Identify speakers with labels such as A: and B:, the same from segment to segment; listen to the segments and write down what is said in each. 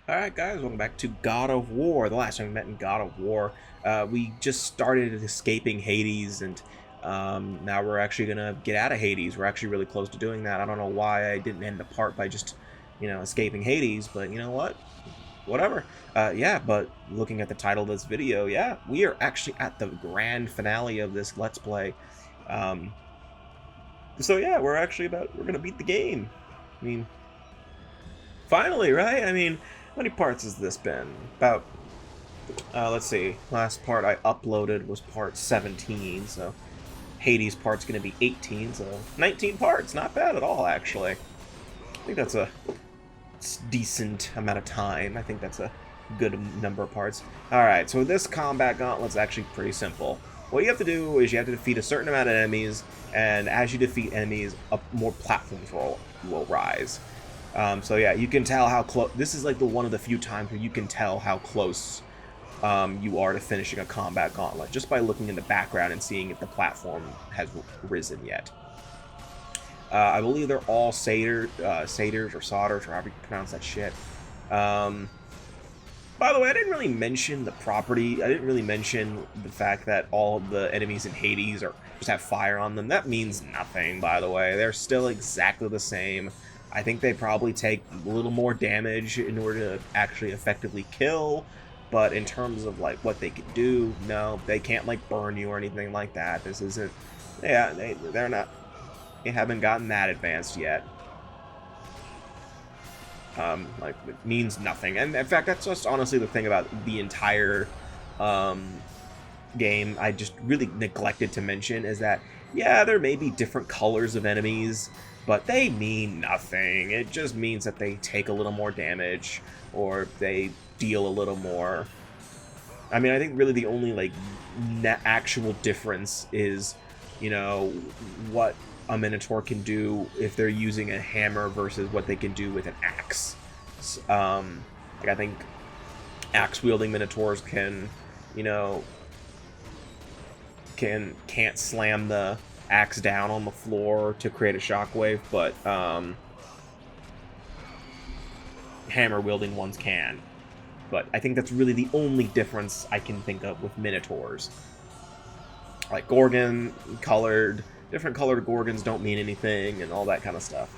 A: Alright guys, welcome back to God of War. The last time we met in God of War, we just started escaping Hades, and now we're actually gonna get out of Hades. We're actually really close to doing that. I don't know why I didn't end the part by just, escaping Hades, but you know what? Whatever. Yeah, but looking at the title of this video, yeah, we are actually at the grand finale of this Let's Play. Um, so yeah, we're gonna beat the game. I mean, finally, right? I mean, how many parts has this been? About, let's see, last part I uploaded was part 17, so Hades part's going to be 18, so 19 parts. Not bad at all, actually. I think that's a decent amount of time. I think that's a good number of parts. Alright, so this combat gauntlet's actually pretty simple. What you have to do is you have to defeat a certain amount of enemies, and as you defeat enemies, more platforms will rise. So yeah, you can tell how close. This is like one of the few times where you can tell how close you are to finishing a combat gauntlet just by looking in the background and seeing if the platform has risen yet. I believe they're all satyrs or satyrs or however you pronounce that shit. By the way, I didn't really mention the property. I didn't really mention the fact that all of the enemies in Hades just have fire on them. That means nothing, by the way. They're still exactly the same. I think they probably take a little more damage in order to actually effectively kill, but in terms of like what they can do, no, they can't like burn you or anything like that. This isn't, yeah, they haven't gotten that advanced yet. Like, it means nothing. And in fact, that's just honestly the thing about the entire game I just really neglected to mention is that, yeah, there may be different colors of enemies, but they mean nothing. It just means that they take a little more damage, or they deal a little more. I mean, I think really the only, like, actual difference is, what a Minotaur can do if they're using a hammer versus what they can do with an axe. Like, I think axe-wielding Minotaurs can, can't slam the axe down on the floor to create a shockwave, but hammer-wielding ones can. But I think that's really the only difference I can think of with Minotaurs. Like different colored Gorgons don't mean anything, and all that kind of stuff.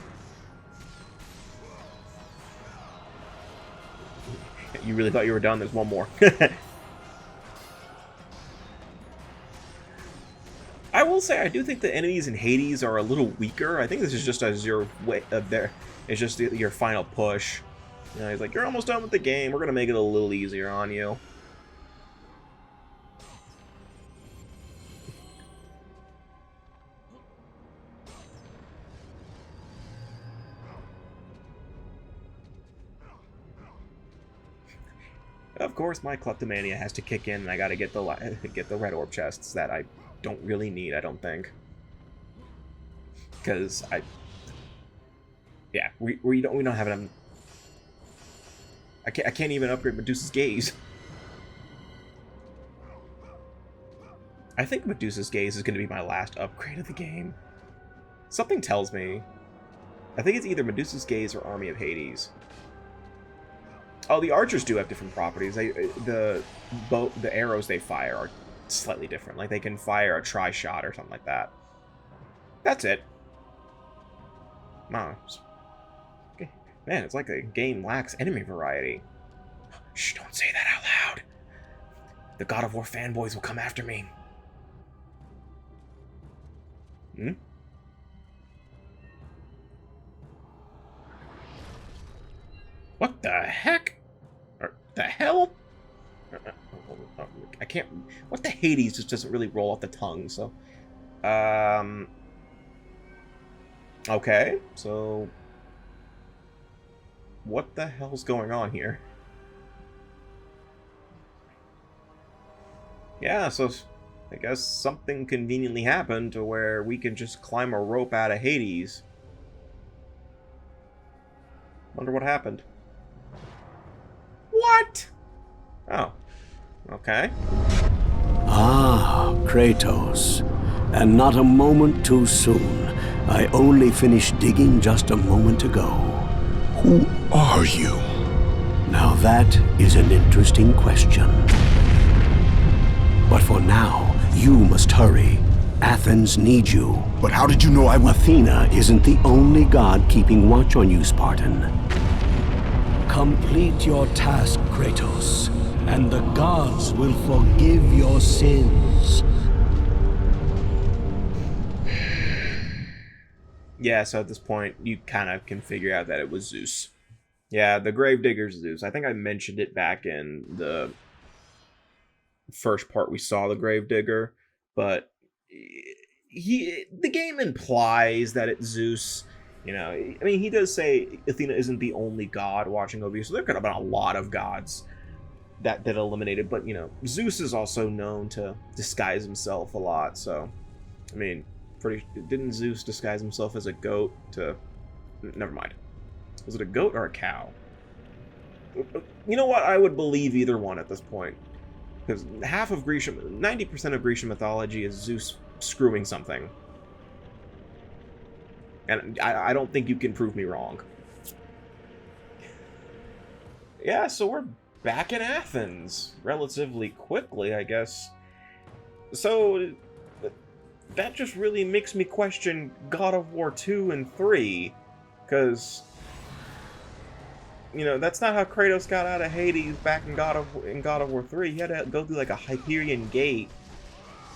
A: You really thought you were done? There's one more. I will say I do think the enemies in Hades are a little weaker. I think this is just as your way of there. It's just your final push. He's like, you're almost done with the game. We're gonna make it a little easier on you. Of course, my kleptomania has to kick in, and I gotta get the red orb chests that I don't really need. I don't think, because we don't have enough. I can't even upgrade Medusa's gaze. I think Medusa's gaze is going to be my last upgrade of the game. Something tells me. I think it's either Medusa's gaze or Army of Hades. Oh, the archers do have different properties. The arrows they fire are slightly different. Like, they can fire a tri-shot or something like that. That's it. Man, it's like the game lacks enemy variety. Shh, don't say that out loud. The God of War fanboys will come after me. Hmm? What the heck? Or the hell? I can't... What the Hades just doesn't really roll off the tongue, so... Okay, so... What the hell's going on here? Yeah, so... I guess something conveniently happened to where we can just climb a rope out of Hades. Wonder what happened. What? Oh. Okay.
B: Ah, Kratos. And not a moment too soon. I only finished digging just a moment ago.
C: Who are you?
B: Now that is an interesting question. But for now, you must hurry. Athens needs you.
C: But how did you know I would?
B: Athena isn't the only god keeping watch on you, Spartan. Complete your task, Kratos, and the gods will forgive your sins.
A: Yeah, so at this point, you kind of can figure out that it was Zeus. Yeah, the Gravedigger's Zeus. I think I mentioned it back in the first part we saw the Gravedigger, but the game implies that it's Zeus. You know, I mean, he does say Athena isn't the only god watching over you, so there could have been a lot of gods that eliminated, but you know, Zeus is also known to disguise himself a lot, so I mean, didn't Zeus disguise himself as a goat to never mind. Was it a goat or a cow? You know what? I would believe either one at this point. Because half of Grecian, 90% of Grecian mythology is Zeus screwing something. And I don't think you can prove me wrong. Yeah, so we're back in Athens. Relatively quickly, I guess. So, that just really makes me question God of War 2 and 3. Because, you know, that's not how Kratos got out of Hades back in God of War 3. He had to go through like a Hyperion gate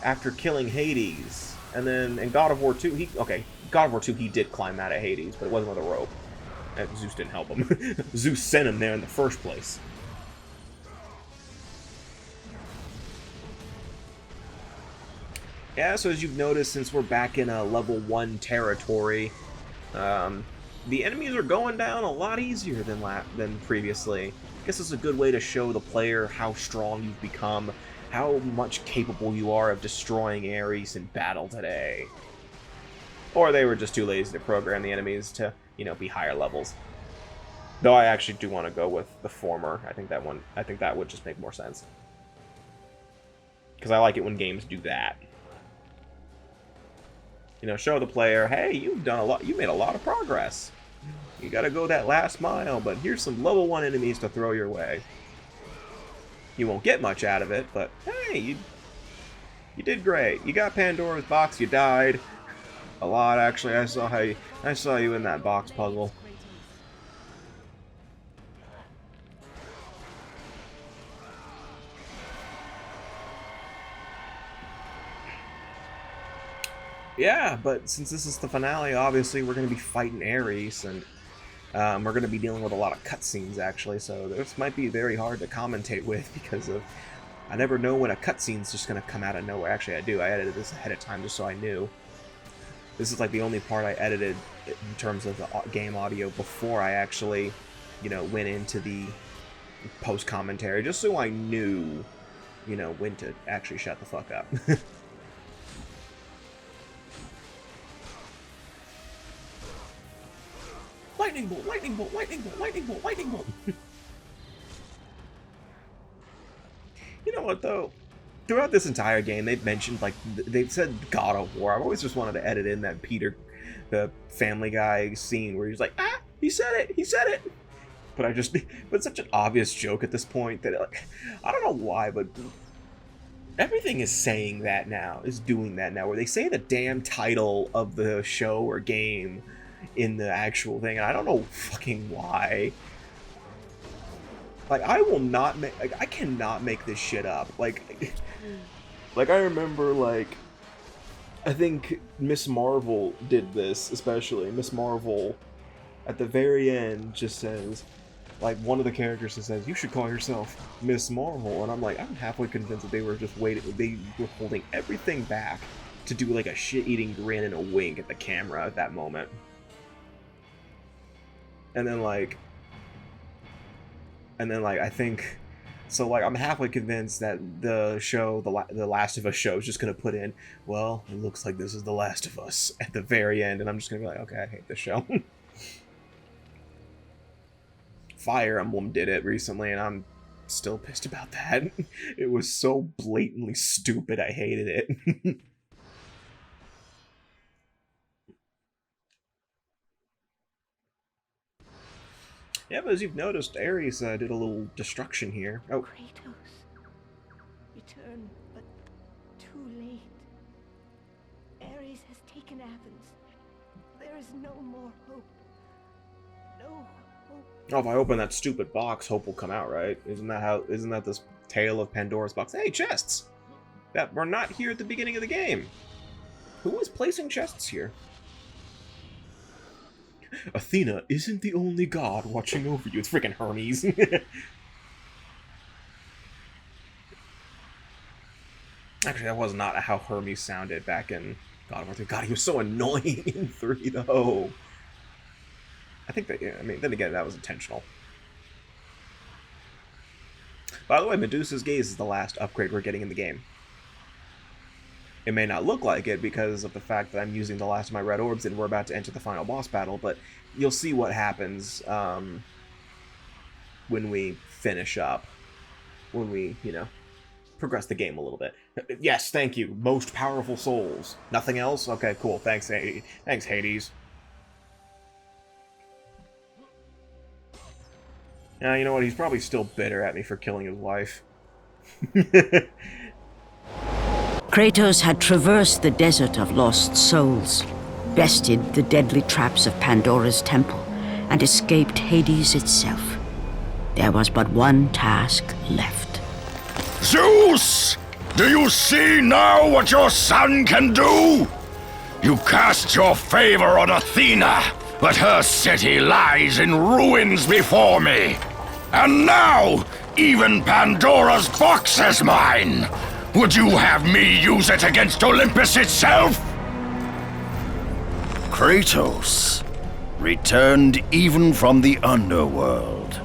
A: after killing Hades. And then in God of War 2, God of War 2 he did climb out of Hades, but it wasn't with a rope. Zeus didn't help him. Zeus sent him there in the first place. Yeah, so as you've noticed, since we're back in a level 1 territory, the enemies are going down a lot easier than previously. I guess it's a good way to show the player how strong you've become, how much capable you are of destroying Ares in battle today. Or they were just too lazy to program the enemies to, you know, be higher levels. Though I actually do want to go with the former. I think that would just make more sense. Because I like it when games do that. You know, show the player, hey, you've done a lot, you made a lot of progress. You gotta go that last mile, but here's some level 1 enemies to throw your way. You won't get much out of it, but hey, you did great. You got Pandora's box, you died. A lot, actually. I saw you in that box puzzle. Yeah, but since this is the finale, obviously we're going to be fighting Ares, and we're going to be dealing with a lot of cutscenes, actually, so this might be very hard to commentate with because of... I never know when a cutscene's just going to come out of nowhere. Actually, I do. I edited this ahead of time just so I knew. This is like the only part I edited in terms of the game audio before I actually, you know, went into the post-commentary, just so I knew, you know, when to actually shut the fuck up. Lightning bolt, lightning bolt, lightning bolt, lightning bolt, lightning bolt. You know what, though? Throughout this entire game, they've mentioned, like, they've said God of War. I've always just wanted to edit in that Peter, the Family Guy scene where he's like, ah, he said it, he said it. But it's such an obvious joke at this point that, like, I don't know why, but everything is saying that now, is doing that now, where they say the damn title of the show or game in the actual thing, and I don't know fucking why. Like, I will not make, like, I cannot make this shit up. Like I remember, like, I think Miss Marvel did this, especially. Miss Marvel, at the very end, just says, like, one of the characters says, you should call yourself Miss Marvel, and I'm like, I'm halfway convinced that they were just waiting, they were holding everything back to do, like, a shit-eating grin and a wink at the camera at that moment. And then, like, I think, so, like, I'm halfway convinced that the show, the Last of Us show is just going to put in, well, it looks like this is The Last of Us at the very end, and I'm just going to be like, okay, I hate this show. Fire Emblem did it recently, and I'm still pissed about that. It was so blatantly stupid, I hated it. Yeah, but as you've noticed, Ares did a little destruction here. Oh,
C: Kratos, return, but too late. Ares has taken Athens. There is no more hope. No hope.
A: oh, if I open that stupid box, hope will come out, right? Isn't that this tale of Pandora's box? Hey, chests! That were not here at the beginning of the game. Who was placing chests here? Athena isn't the only god watching over you. It's freaking Hermes. Actually, that was not how Hermes sounded back in God of War 3. God, he was so annoying in 3, though. I think that, yeah, I mean, then again, that was intentional. By the way, Medusa's gaze is the last upgrade we're getting in the game. It may not look like it because of the fact that I'm using the last of my red orbs and we're about to enter the final boss battle, but you'll see what happens when we finish up. When we, you know, progress the game a little bit. Yes, thank you. Most powerful souls. Nothing else? Okay, cool. Thanks, Hades. Thanks, Hades. Now, you know what? He's probably still bitter at me for killing his wife.
D: Kratos had traversed the desert of lost souls, bested the deadly traps of Pandora's temple, and escaped Hades itself. There was but one task left.
E: Zeus! Do you see now what your son can do? You cast your favor on Athena, but her city lies in ruins before me. And now, even Pandora's box is mine! Would you have me use it against Olympus itself?
F: Kratos, returned even from the underworld.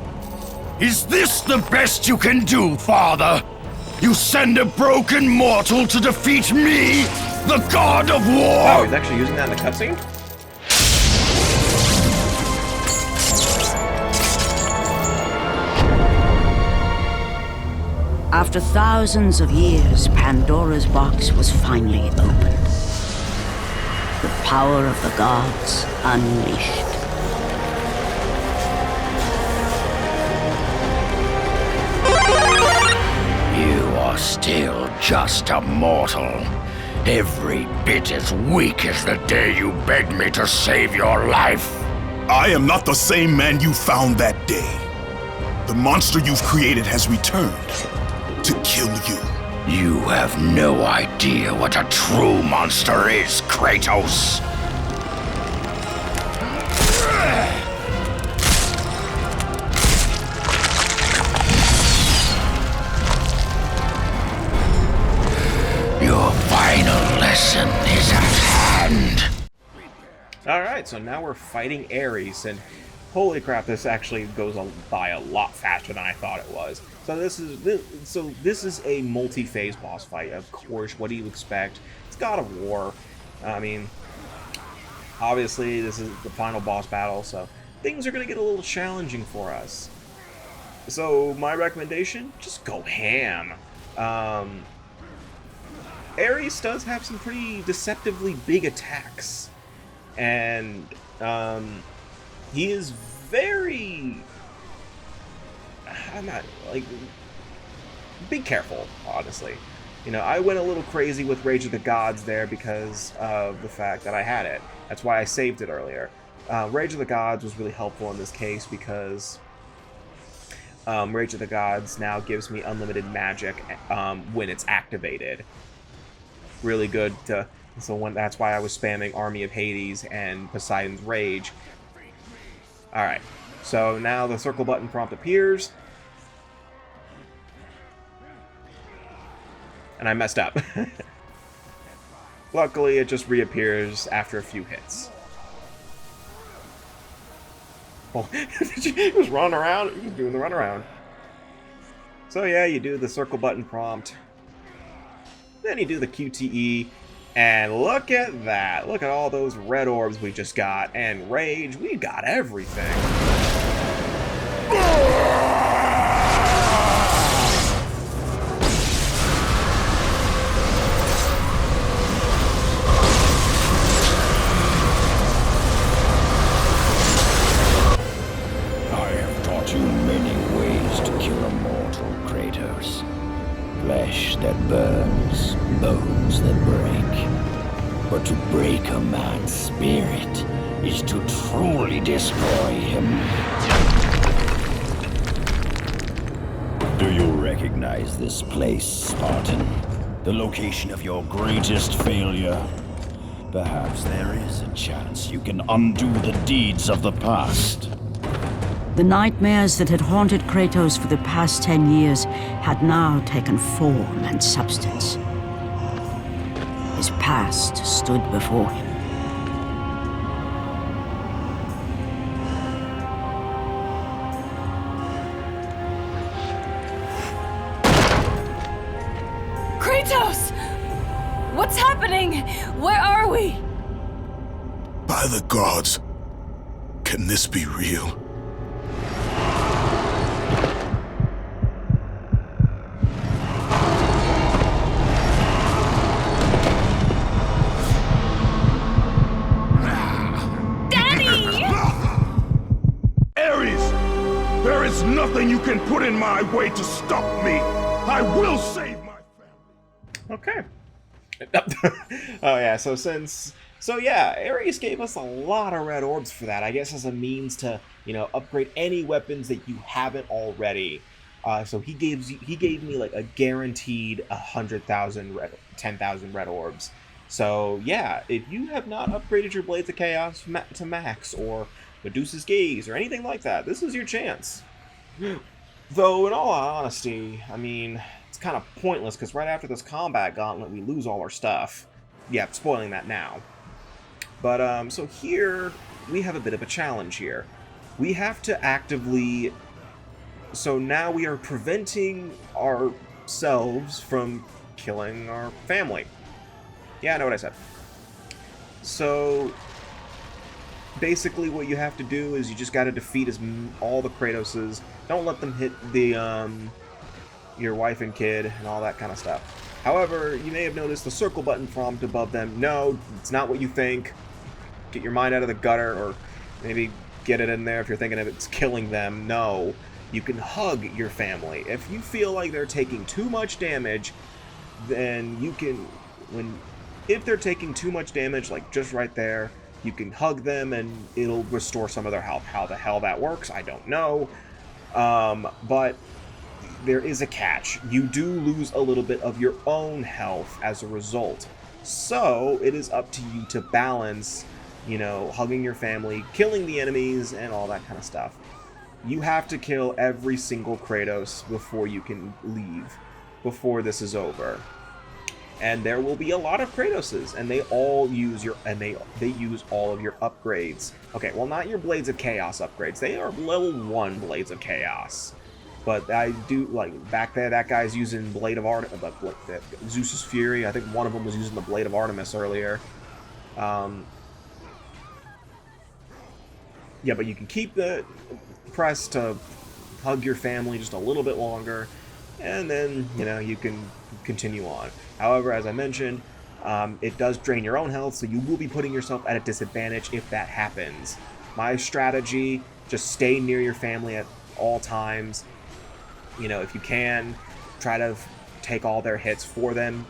E: Is this the best you can do, Father? You send a broken mortal to defeat me, the god of war?
A: Oh, he's actually using that in the cutscene?
D: After thousands of years, Pandora's box was finally opened. The power of the gods unleashed.
E: You are still just a mortal. Every bit as weak as the day you begged me to save your life.
G: I am not the same man you found that day. The monster you've created has returned to kill you.
E: You have no idea what a true monster is, Kratos. Your final lesson is at hand.
A: Alright, so now we're fighting Ares, and holy crap, this actually goes by a lot faster than I thought it was. So this is a multi-phase boss fight. Of course, what do you expect? It's God of War. I mean, obviously this is the final boss battle, so things are going to get a little challenging for us. So my recommendation, just go ham. Ares does have some pretty deceptively big attacks, and he is very... I'm not, like, be careful, honestly. You know, I went a little crazy with Rage of the Gods there because of the fact that I had it. That's why I saved it earlier. Rage of the Gods was really helpful in this case because Rage of the Gods now gives me unlimited magic when it's activated. Really good to... So that's why I was spamming Army of Hades and Poseidon's Rage. Alright, so now the circle button prompt appears. And I messed up. Luckily, it just reappears after a few hits. Well, he was running around. He was doing the runaround. So yeah, you do the circle button prompt. Then you do the QTE. And look at that. Look at all those red orbs we just got. And Rage, we got everything.
E: I have
F: Kratos. Flesh that burns, bones that break. But to break a man's spirit is to truly destroy him. Do you recognize this place, Spartan? The location of your greatest failure? Perhaps there is a chance you can undo the deeds of the past.
D: The nightmares that had haunted Kratos for the past 10 years had now taken form and substance. His past stood before him.
H: Kratos! What's happening? Where are we?
G: By the gods, can this be real?
E: Nothing you can put in my way to stop me. I will save my family.
A: Okay. Oh yeah, so yeah, Ares gave us a lot of red orbs for that. I guess as a means to, upgrade any weapons that you haven't already. So he gave me like a guaranteed 100,000 10,000 red orbs. So yeah, if you have not upgraded your Blades of Chaos to max or Medusa's Gaze or anything like that, this is your chance. Though, in all honesty, I mean, it's kind of pointless, because right after this combat gauntlet, we lose all our stuff. Yeah, spoiling that now. But, so here, we have a bit of a challenge here. We have to actively... So now we are preventing ourselves from killing our family. Yeah, I know what I said. So... basically what you have to do is you just gotta defeat all the Kratoses. Don't let them hit the your wife and kid and all that kind of stuff. However, you may have noticed the circle button prompt above them. No, it's not what you think. Get your mind out of the gutter, or maybe get it in there if you're thinking of it's killing them. No, you can hug your family. If you feel like they're taking too much damage, then you can, if they're taking too much damage, like just right there, you can hug them and it'll restore some of their health. How the hell that works, I don't know. But there is a catch. You do lose a little bit of your own health as a result. So it is up to you to balance, hugging your family, killing the enemies, and all that kind of stuff. You have to kill every single Kratos before you can leave, before this is over. And there will be a lot of Kratoses, and they all use they use all of your upgrades. Okay, well, not your Blades of Chaos upgrades. They are level 1 Blades of Chaos. But I do, like, back there, that guy's using Blade of Artemis, Zeus's Fury. I think one of them was using the Blade of Artemis earlier. Yeah, but you can keep the press to hug your family just a little bit longer, and then, you can continue on. However, as I mentioned, it does drain your own health, so you will be putting yourself at a disadvantage if that happens. My strategy, just stay near your family at all times. If you can, try to take all their hits for them.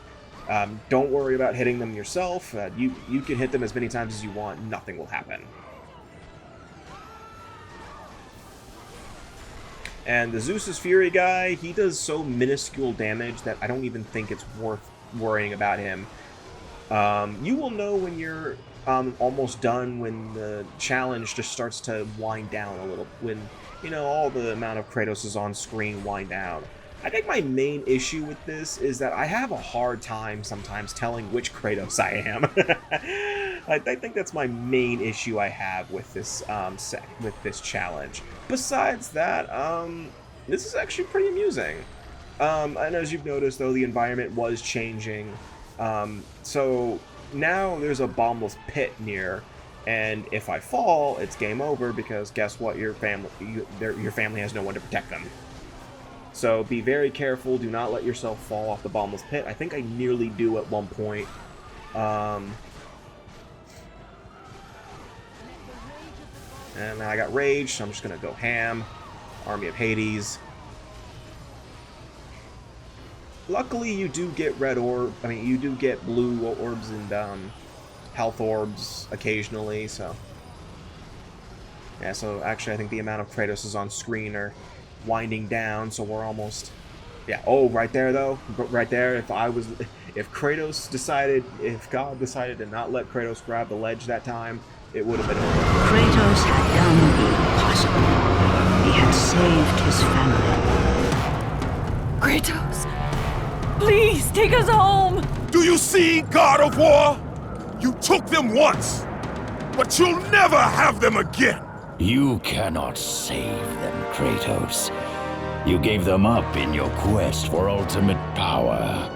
A: Don't worry about hitting them yourself. You can hit them as many times as you want. Nothing will happen. And the Zeus's Fury guy, he does so minuscule damage that I don't even think it's worth worrying about him. You will know when you're almost done, when the challenge just starts to wind down a little, when all the amount of Kratos on screen wind down. I think my main issue with this is that I have a hard time sometimes telling which Kratos I am. I think that's my main issue I have with this challenge. Besides that, this is actually pretty amusing. And as you've noticed, though, the environment was changing. So now there's a bombless pit near, and if I fall, it's game over, because guess what? Your family has no one to protect them. So be very careful. Do not let yourself fall off the bombless pit. I think I nearly do at one point. And now I got Rage, so I'm just going to go ham. Army of Hades. Luckily, you do get red orb. I mean, you do get blue orbs and health orbs occasionally. So yeah. So actually, I think the amount of Kratos is on screen are winding down. So we're almost. Yeah. Oh, right there though. Right there. If God decided to not let Kratos grab the ledge that time, it would have been over.
D: Kratos had done the impossible. He had saved his family.
H: Kratos, please take us home!
G: Do you see, God of War? You took them once, but you'll never have them again.
F: You cannot save them, Kratos. You gave them up in your quest for ultimate power.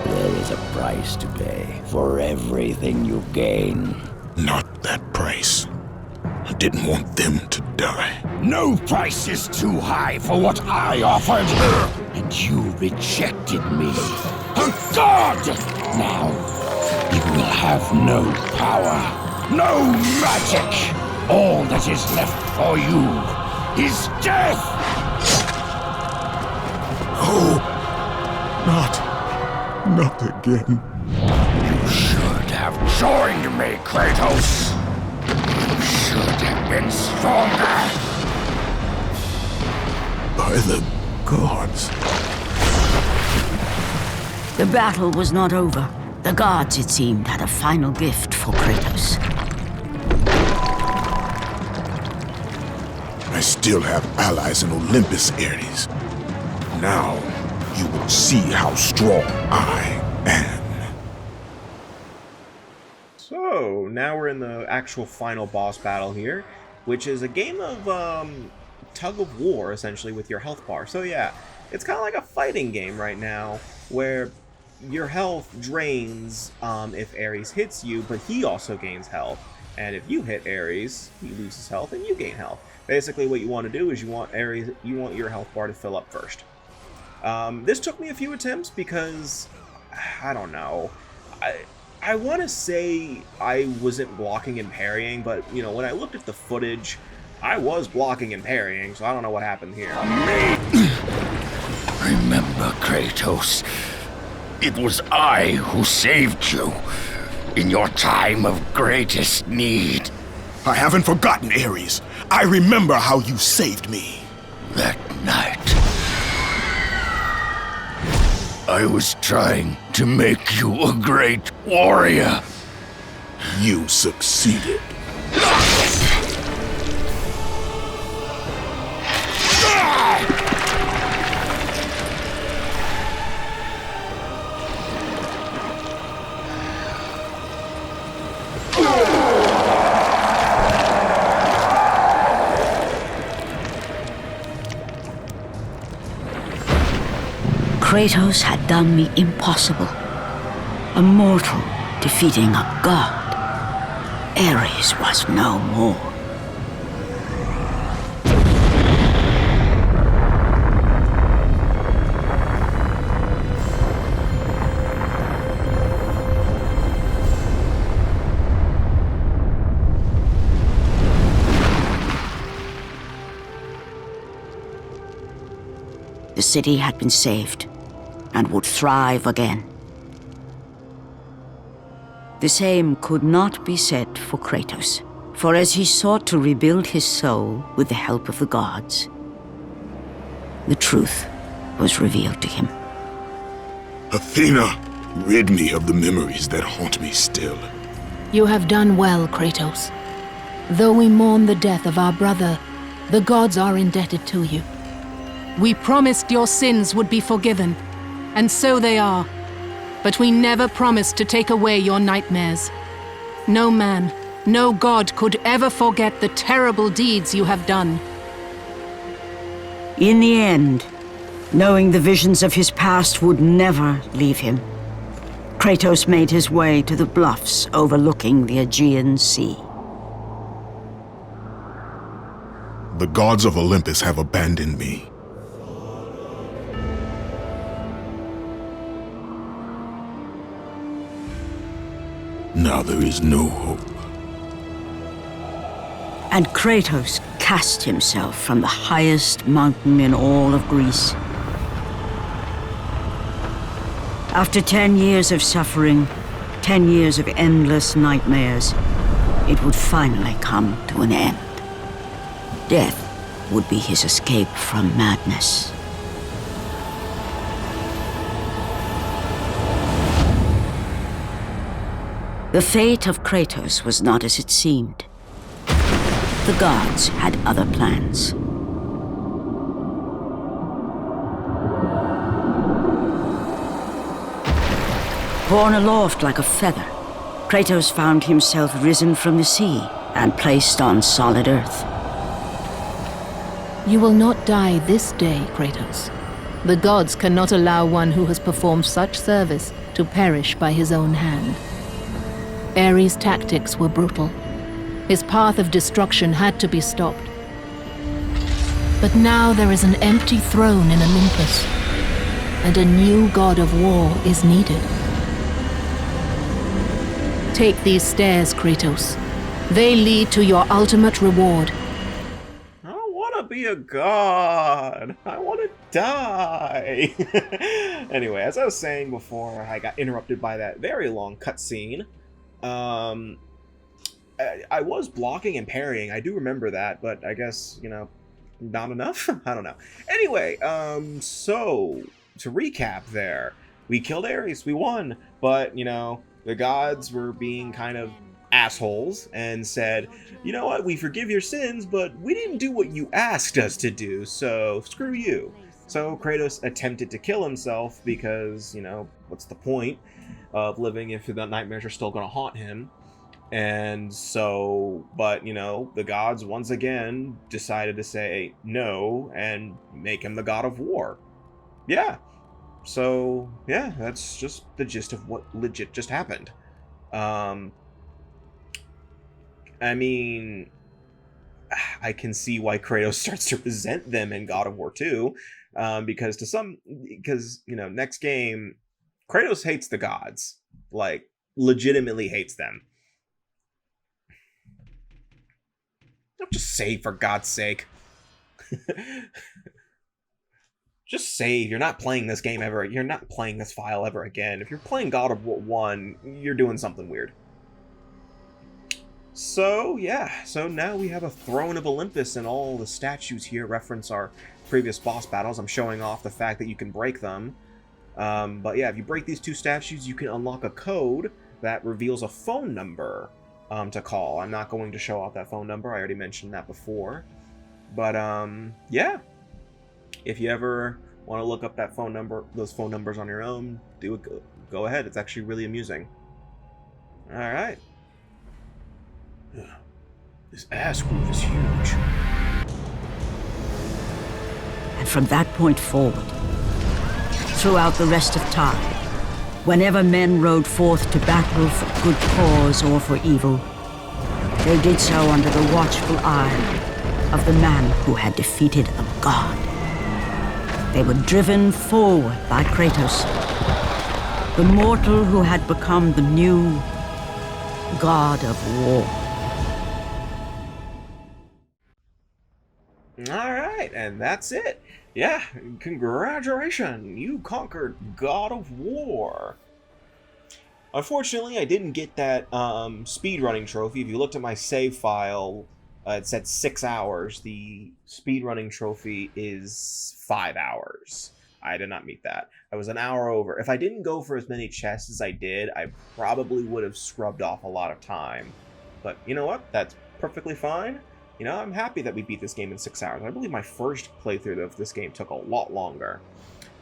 F: There is a price to pay for everything you gain.
G: Not that price. I didn't want them to die.
E: No price is too high for what I offered.
F: And you rejected me.
E: A god!
F: Now, you will have no power.
E: No magic! All that is left for you is death!
G: Oh, not again.
E: You should have joined me, Kratos! You should have been stronger!
G: By the gods.
D: The battle was not over. The gods, it seemed, had a final gift for Kratos.
G: I still have allies in Olympus, Ares. Now, you will see how strong I am.
A: So now we're in the actual final boss battle here, which is a game of tug of war, essentially, with your health bar. So yeah, it's kind of like a fighting game right now, where your health drains if Ares hits you, but he also gains health. And if you hit Ares, he loses health and you gain health. Basically, what you want to do is you want your health bar to fill up first. This took me a few attempts because I don't know. I want to say I wasn't blocking and parrying, but you know, when I looked at the footage, I was blocking and parrying, so I don't know what happened here.
E: Remember, Kratos, it was I who saved you in your time of greatest need.
G: I haven't forgotten, Ares. I remember how you saved me.
E: That night, I was trying to make you a great warrior.
G: You succeeded.
D: Kratos had done the impossible. A mortal defeating a god. Ares was no more. The city had been saved and would thrive again. The same could not be said for Kratos, for as he sought to rebuild his soul with the help of the gods, the truth was revealed to him.
G: Athena, rid me of the memories that haunt me still.
I: You have done well, Kratos. Though we mourn the death of our brother, the gods are indebted to you. We promised your sins would be forgiven, and so they are. But we never promised to take away your nightmares. No man, no god could ever forget the terrible deeds you have done.
D: In the end, knowing the visions of his past would never leave him, Kratos made his way to the bluffs overlooking the Aegean Sea.
G: The gods of Olympus have abandoned me. Now there is no hope.
D: And Kratos cast himself from the highest mountain in all of Greece. After 10 years of suffering, 10 years of endless nightmares, it would finally come to an end. Death would be his escape from madness. The fate of Kratos was not as it seemed. The gods had other plans. Borne aloft like a feather, Kratos found himself risen from the sea and placed on solid earth.
I: You will not die this day, Kratos. The gods cannot allow one who has performed such service to perish by his own hand. Ares' tactics were brutal. His path of destruction had to be stopped. But now there is an empty throne in Olympus, and a new god of war is needed. Take these stairs, Kratos. They lead to your ultimate reward.
A: I don't want to be a god. I want to die. Anyway, as I was saying before, I got interrupted by that very long cutscene. I was blocking and parrying. I do remember that, but I guess, you know, not enough? I don't know. Anyway, so to recap there, we killed Ares, we won, but, you know, the gods were being kind of assholes and said, you know what, we forgive your sins, but we didn't do what you asked us to do, so screw you. So Kratos attempted to kill himself because, you know, what's the point of living if the nightmares are still going to haunt him? And so, but, you know, the gods once again decided to say no and make him the god of war. Yeah. So, yeah, that's just the gist of what legit just happened. I mean, I can see why Kratos starts to resent them in God of War 2, because you know, next game, Kratos hates the gods, like, legitimately hates them. Don't just save, for God's sake. Just save. You're not playing this game ever. You're not playing this file ever again. If you're playing God of War 1, you're doing something weird. So, yeah. So now we have a throne of Olympus, and all the statues here reference our previous boss battles. I'm showing off the fact that you can break them. But yeah, if you break these two statues, you can unlock a code that reveals a phone number to call. I'm not going to show off that phone number. I already mentioned that before. But, yeah. If you ever want to look up that phone number, those phone numbers on your own, do it. Go ahead. It's actually really amusing. All right.
B: This ass groove is huge.
D: And from that point forward, throughout the rest of time, whenever men rode forth to battle for good cause or for evil, they did so under the watchful eye of the man who had defeated a god. They were driven forward by Kratos, the mortal who had become the new god of war.
A: Alright, and that's it. Yeah, congratulations, you conquered God of War. Unfortunately, I didn't get that speedrunning trophy. If you looked at my save file, it said 6 hours. The speedrunning trophy is 5 hours. I did not meet that. I was an hour over. If I didn't go for as many chests as I did, I probably would have scrubbed off a lot of time. But you know what? That's perfectly fine. You know, I'm happy that we beat this game in 6 hours. I believe my first playthrough of this game took a lot longer.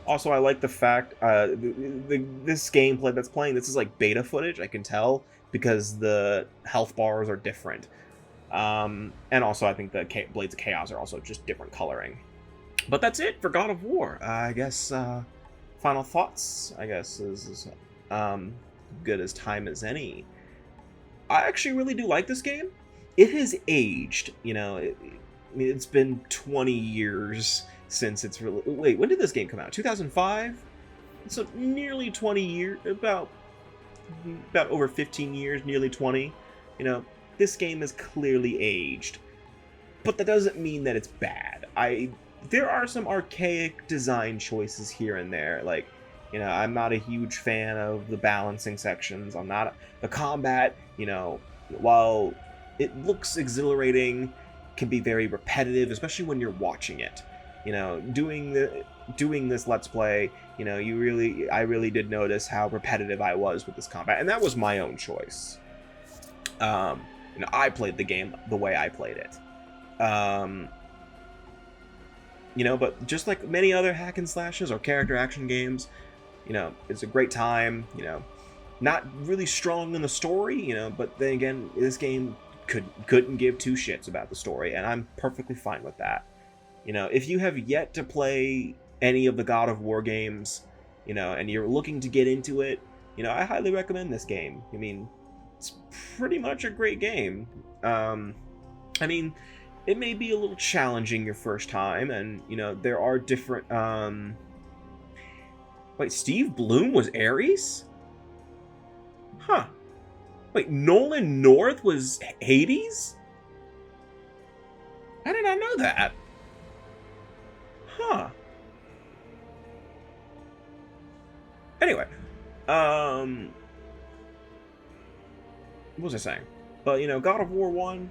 A: Also, I like the fact, this gameplay that's playing, this is like beta footage, I can tell, because the health bars are different. And also, I think the Blades of Chaos are also just different coloring. But that's it for God of War. I guess, final thoughts, I guess, is good as time as any. I actually really do like this game. It has aged, you know, it's been 20 years since it's really... Wait, when did this game come out? 2005? So nearly 20 years, about over 15 years, nearly 20. You know, this game is clearly aged. But that doesn't mean that it's bad. There are some archaic design choices here and there, like, You know, I'm not a huge fan of the balancing sections. I'm not the combat, you know, while it looks exhilarating, can be very repetitive, especially when you're watching it. You know, doing this Let's Play, you know, I really did notice how repetitive I was with this combat, and that was my own choice. You know, I played the game the way I played it. You know, but just like many other hack and slashes or character action games, you know, it's a great time. You know, not really strong in the story, you know, but then again, this game couldn't give two shits about the story, and I'm perfectly fine with that. You know, if you have yet to play any of the God of War games, you know, and you're looking to get into it, you know, I highly recommend this game. I mean, it's pretty much a great game. I mean, it may be a little challenging your first time, and, you know, there are different, Wait, Steve Bloom was Ares? Huh. Wait, Nolan North was Hades? I did not know that. Huh. Anyway, what was I saying? But, you know, God of War 1,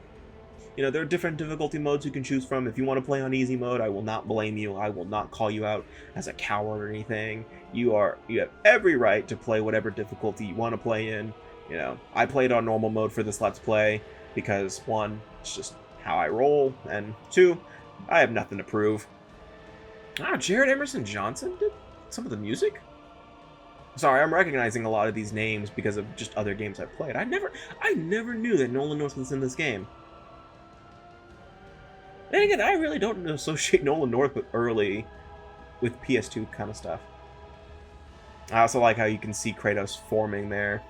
A: you know, there are different difficulty modes you can choose from. If you want to play on easy mode, I will not blame you. I will not call you out as a coward or anything. You have every right to play whatever difficulty you want to play in. You know, I played on normal mode for this Let's Play because, one, it's just how I roll, and two, I have nothing to prove. Ah, Jared Emerson Johnson did some of the music? Sorry, I'm recognizing a lot of these names because of just other games I've played. I never knew that Nolan North was in this game. Then again, I really don't associate Nolan North with PS2 kind of stuff. I also like how you can see Kratos forming there.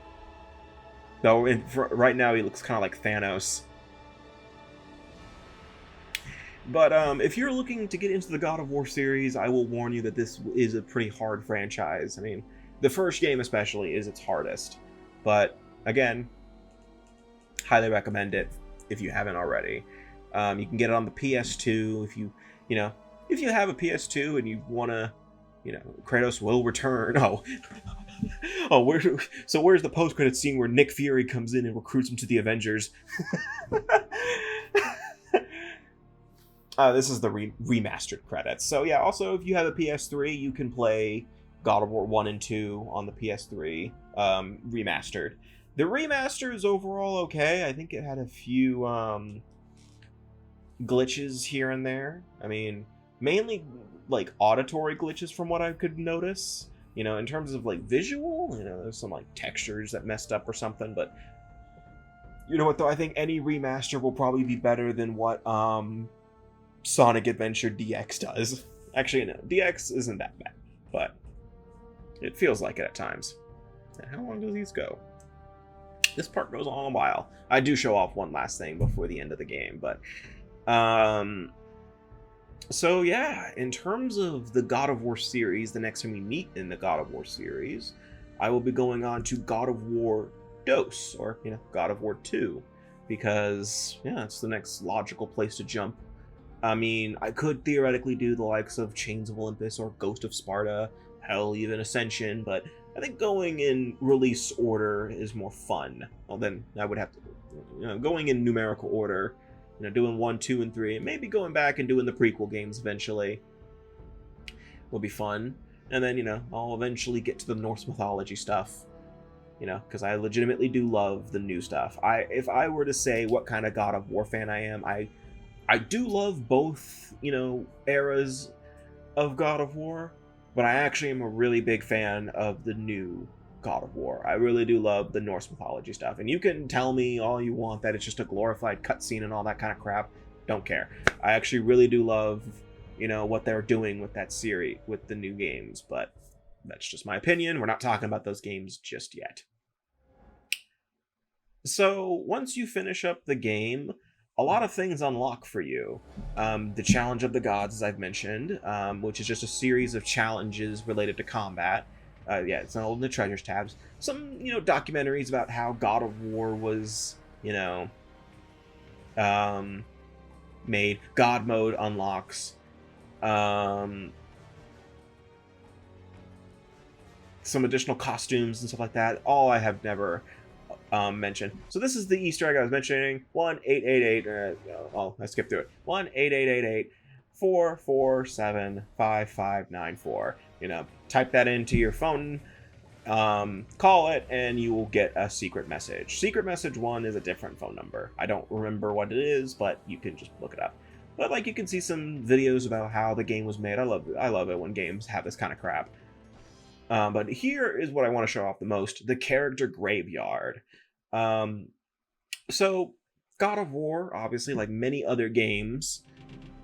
A: Though, right now, he looks kind of like Thanos. But if you're looking to get into the God of War series, I will warn you that this is a pretty hard franchise. I mean, the first game especially is its hardest. But, again, highly recommend it if you haven't already. You can get it on the PS2 if you have a PS2 and you want to, you know, Kratos will return. Where's the post-credit scene where Nick Fury comes in and recruits him to the Avengers? This is the remastered credits. So yeah, also if you have a PS3, you can play God of War 1 and 2 on the PS3 remastered. The remaster is overall okay. I think it had a few glitches here and there. I mean, mainly like auditory glitches from what I could notice. You know, in terms of like visual, you know, there's some like textures that messed up or something, but you know what though, I think any remaster will probably be better than what Sonic Adventure DX does. Actually, no, DX isn't that bad, but it feels like it at times. And how long do these go? This part goes on a while. I do show off one last thing before the end of the game, but so yeah, in terms of the God of War series, the next time we meet in the God of War series, I will be going on to God of War DOS, or, you know, God of War 2, because, yeah, it's the next logical place to jump. I mean, I could theoretically do the likes of Chains of Olympus or Ghost of Sparta, hell, even Ascension, but I think going in release order is more fun. Well, then I would have to, you know, going in numerical order, you know, doing 1, 2, and 3, and maybe going back and doing the prequel games eventually will be fun. And then, you know, I'll eventually get to the Norse mythology stuff, you know, because I legitimately do love the new stuff. If I were to say what kind of God of War fan I am, I do love both, you know, eras of God of War, but I actually am a really big fan of the new God of War. I really do love the Norse mythology stuff. And you can tell me all you want that it's just a glorified cutscene and all that kind of crap. Don't care. I actually really do love, you know, what they're doing with that series, with the new games, but that's just my opinion. We're not talking about those games just yet. So, once you finish up the game, a lot of things unlock for you. The Challenge of the Gods, as I've mentioned, which is just a series of challenges related to combat. Yeah, it's all in the treasures tabs. Some, you know, documentaries about how God of War was, you know, made. God mode unlocks. some additional costumes and stuff like that. All I have never mentioned. So this is the Easter egg I was mentioning. 1888. Oh, I skipped through it. 1-888-447-5594. Type that into your phone. Call it, and you will get a secret message. Secret message 1 is a different phone number. I don't remember what it is, but you can just look it up. But like, you can see some videos about how the game was made. I love it when games have this kind of crap. But here is what I want to show off the most: the character graveyard. So God of War, obviously, like many other games,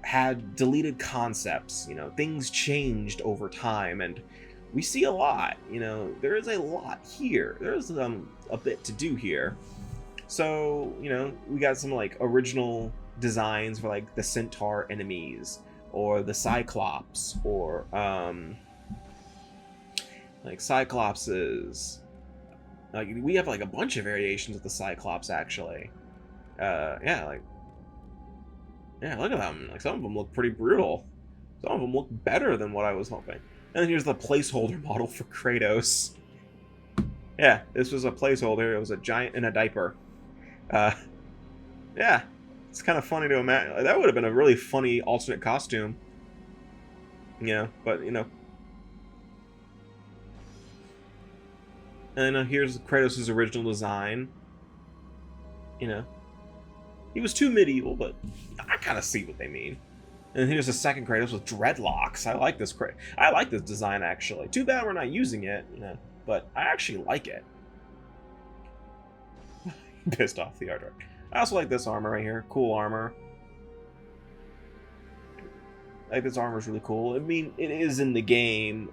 A: had deleted concepts. Things changed over time, and we see a lot. There is a lot here. There's a bit to do here. So we got some like original designs for like the centaur enemies, or the cyclops, or like cyclopses. Like, we have like a bunch of variations of the cyclops, actually. Yeah, look at them. Like, some of them look pretty brutal. Some of them look better than what I was hoping. And then here's the placeholder model for Kratos. Yeah, this was a placeholder. It was a giant in a diaper. Yeah, it's kind of funny to imagine. That would have been a really funny alternate costume. But And here's Kratos' original design. He was too medieval, but I kind of see what they mean. And here's a second Kratos with dreadlocks. I like this design, actually. Too bad we're not using it, but I actually like it. Pissed off the artwork. I also like this armor right here. Cool armor. Like, this armor is really cool. I mean, it is in the game,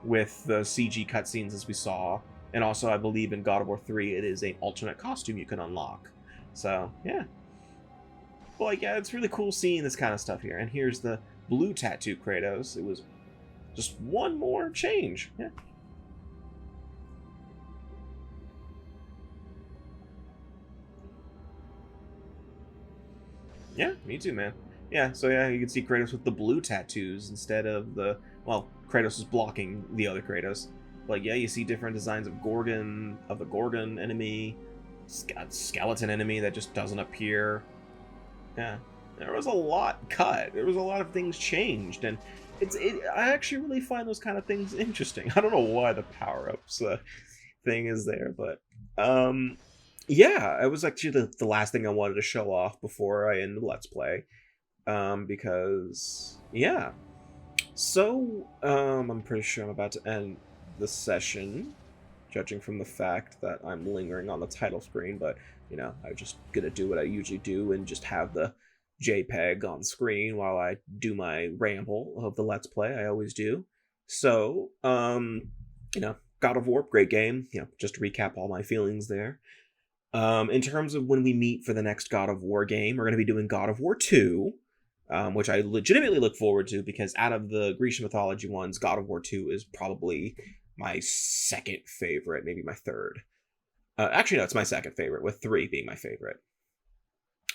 A: with the CG cutscenes, as we saw. And also, I believe in God of War 3, it is an alternate costume you can unlock. So, yeah. But, like, yeah, it's really cool seeing this kind of stuff here. And here's the blue tattoo Kratos. It was just one more change. Yeah. Yeah, me too, man. Yeah, so yeah, you can see Kratos with the blue tattoos instead of the... Well, Kratos is blocking the other Kratos. But yeah, you see different designs of the Gorgon enemy, skeleton enemy that just doesn't appear. Yeah, there was a lot cut. There was a lot of things changed, and I actually really find those kind of things interesting. I don't know why the power-ups thing is there, but yeah, it was actually the last thing I wanted to show off before I end the Let's Play, because yeah. So, I'm pretty sure I'm about to end the session, judging from the fact that I'm lingering on the title screen, but, I'm just gonna do what I usually do and just have the JPEG on screen while I do my ramble of the Let's Play. I always do. So, God of War, great game. Just to recap all my feelings there. In terms of when we meet for the next God of War game, we're going to be doing God of War 2. Which I legitimately look forward to, because out of the Grecian mythology ones, God of War 2 is probably my second favorite, maybe my third. Actually, no, it's my second favorite, with 3 being my favorite.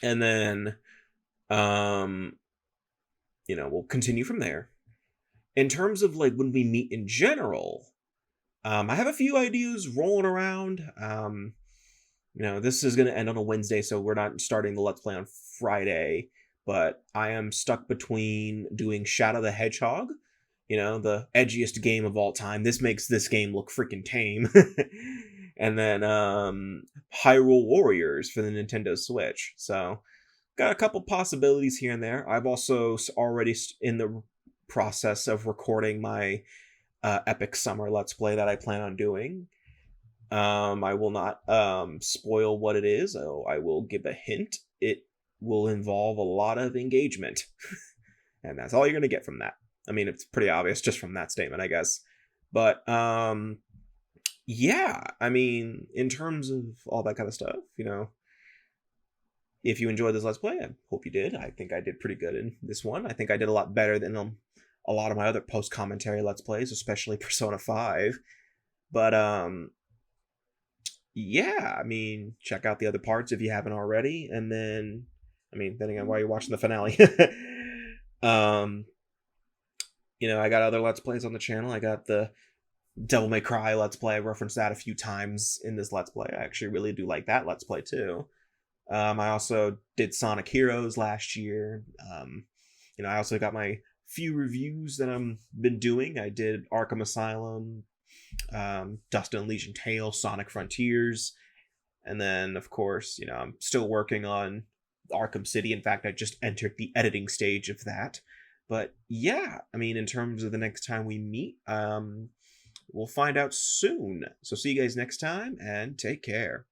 A: And then, we'll continue from there. In terms of, like, when we meet in general, I have a few ideas rolling around. This is going to end on a Wednesday, so we're not starting the Let's Play on Friday. But I am stuck between doing Shadow the Hedgehog, the edgiest game of all time. This makes this game look freaking tame. And then Hyrule Warriors for the Nintendo Switch. So, got a couple possibilities here and there. I've also already in the process of recording my Epic Summer Let's Play that I plan on doing. I will not spoil what it is. I will give a hint. It will involve a lot of engagement. And that's all you're going to get from that. I mean, it's pretty obvious just from that statement, I guess. But, yeah, I mean, in terms of all that kind of stuff, if you enjoyed this Let's Play, I hope you did. I think I did pretty good in this one. I think I did a lot better than a lot of my other post-commentary Let's Plays, especially Persona 5. But, yeah, I mean, check out the other parts if you haven't already. And then, depending on why you're watching the finale. I got other Let's Plays on the channel. I got the Devil May Cry Let's Play. I referenced that a few times in this Let's Play. I actually really do like that Let's Play too. I also did Sonic Heroes last year. I also got my few reviews that I've been doing. I did Arkham Asylum, Dust and Legion Tale, Sonic Frontiers, and then, of course, I'm still working on Arkham City. In fact, I just entered the editing stage of that. But yeah, I mean, in terms of the next time we meet, we'll find out soon. So see you guys next time, and take care.